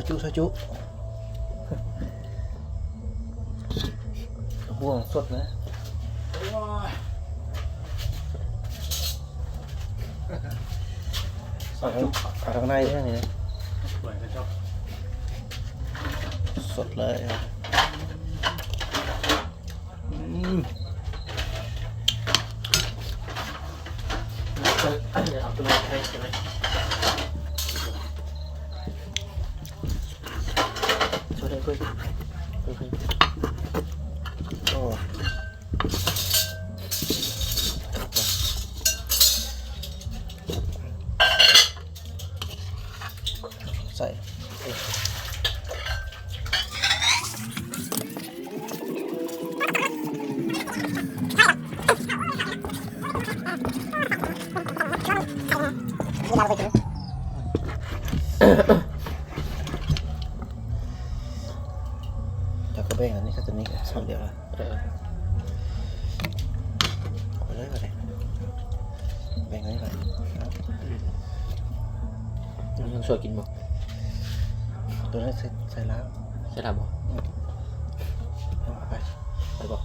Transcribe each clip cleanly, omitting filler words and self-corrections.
จุห่วงสดนะเอาทางในใช่ไหมสดเลยเอาตัวนี้ให้ใช่ไหมช่วยได้ช่วยโอ้ใส่จากกระเบื้องอันนี้ก็ตัวนี้สองเดียวละไปเลยไปเลยแบ่งนี้ก่อนยังช่วยกินบ่ตัวนี้ใส่แล้วใช่ทำบ่ไปบ่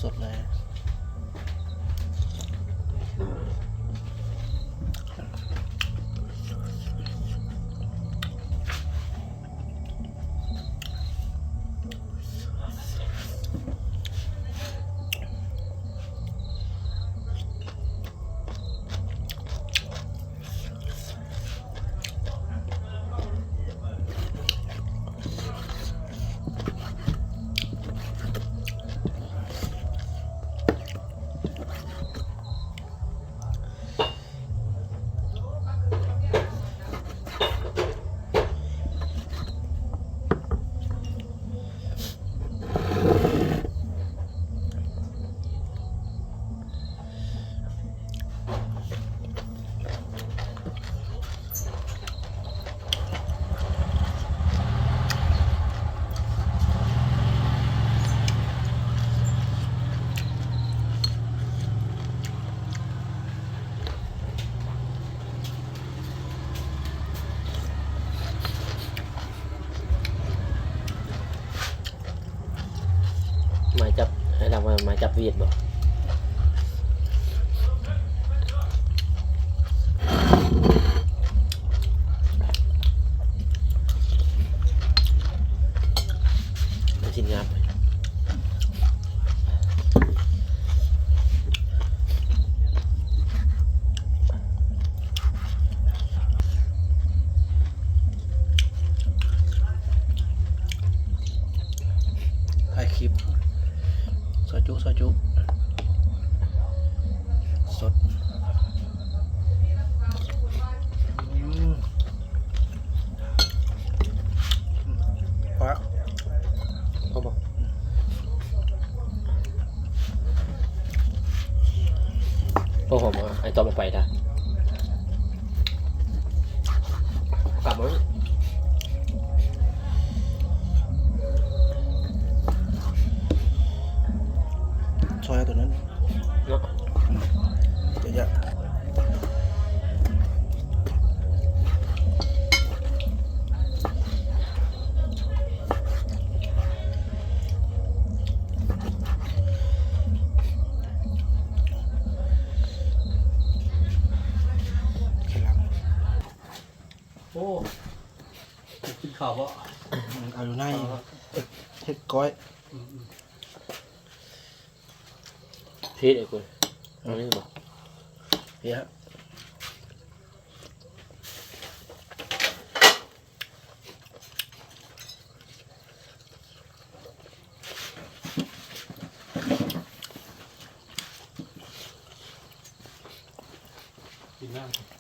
สดเลยหมายจับให้เราหมายจับเวียดบ่ชิ้นงามถ่ายคลิปซอยจุสดปักเอาบ่พวกผมไอ้ตัวมันไปได้กลับมาซอยตัวนั้นเนาะเยอะโอ้กินข้าวบ่เอาอยู่ในเฮ็ดก้อยพีดไอ้คุณอันนี้บ่เยอะกินน้ำ